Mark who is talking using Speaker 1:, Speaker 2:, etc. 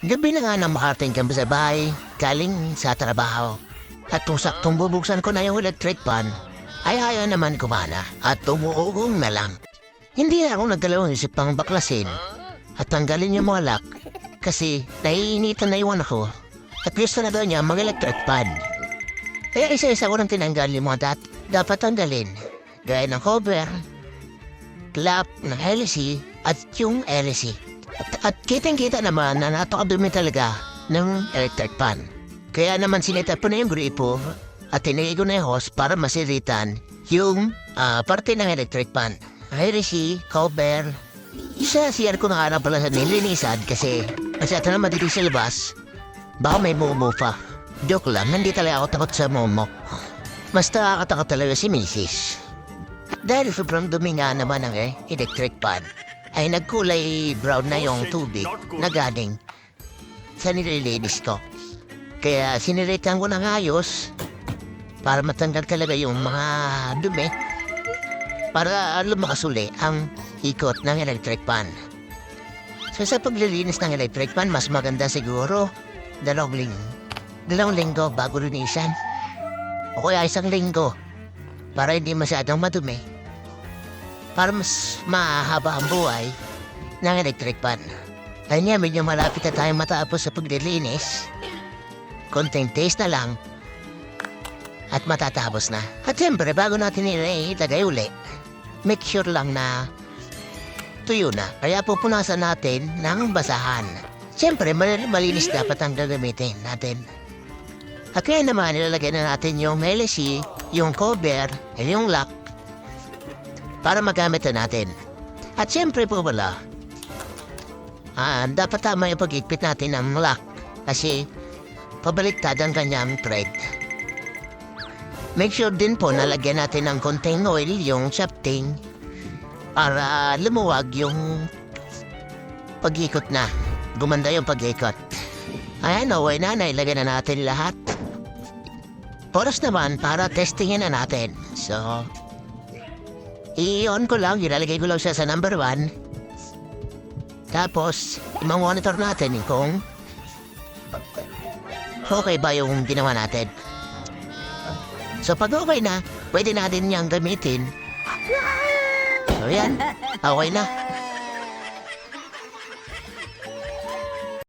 Speaker 1: Gabi na nga nang makarating kami sa bahay, galing sa trabaho. At kung saktong bubuksan ko na yung electric pan, ay ayaw naman kumana at tumuugong na lang. Hindi na ako nagdalawang isip pang baklasin at tanggalin yung mga lock kasi naiinitan na iwan ako at gusto na daw niya mag-electric pan. Kaya isa-isa ko nang tinanggal yung mga dapat tanggalin, gaya ng cover, clap ng LC at yung LC. At kitang-kita naman na napakadumi talaga ng electric pan. Kaya naman sinita po na yung gripo at tinigay ko na yung hose para masiritan yung parte ng electric pan. LC, cover. Isa CR ko na nga pala sa nilinisan kasi masyado naman dito sa labas. Baka may momo pa. Joke lang, hindi talaga ako takot sa momo. Mas nakakatakot talaga si Mrs. Dahil sobrang dumi nga naman ng electric pan, ay nagkulay brown na yung tubig na galing sa nililinis ko. Kaya siniritan ko ng ayos para matanggal talaga yung mga dumi para lumakas uli ang ikot ng electric pan. So sa paglilinis ng electric pan, mas maganda siguro dalawang linggo bago linisan. O kaya 1 linggo para hindi masyadong madumi. Para mas mahaba ang buhay ng electric pan. Kaya niya medyo malapit na tayong matapos sa paglilinis. Konting taste na lang at matatapos na. At siyempre bago natin ilagay uli, make sure lang na tuyo na. Kaya pupunasan natin ng basahan. Siyempre malinis dapat ang gagamitin natin. At kaya naman ilalagay na natin yung LC, yung cover, at yung lock para magamit na natin. At siyempre po wala, dapat tama yung pag-ikpit natin ng lock kasi pabaliktad ang kanyang thread. Make sure din po na lagyan natin ng konting oil yung shafting para lumuwag yung pag-ikot na. Gumanda yung pag-ikot. Ayan, okay na, nailagay na natin lahat. Oras naman para testingin na natin. So, i-on ko lang, ilalagay ko lang siya sa number 1. Tapos, i-monitor natin kung okay ba yung ginawa natin. So, pag okay na, pwede natin niyang gamitin. So, yan. Okay na.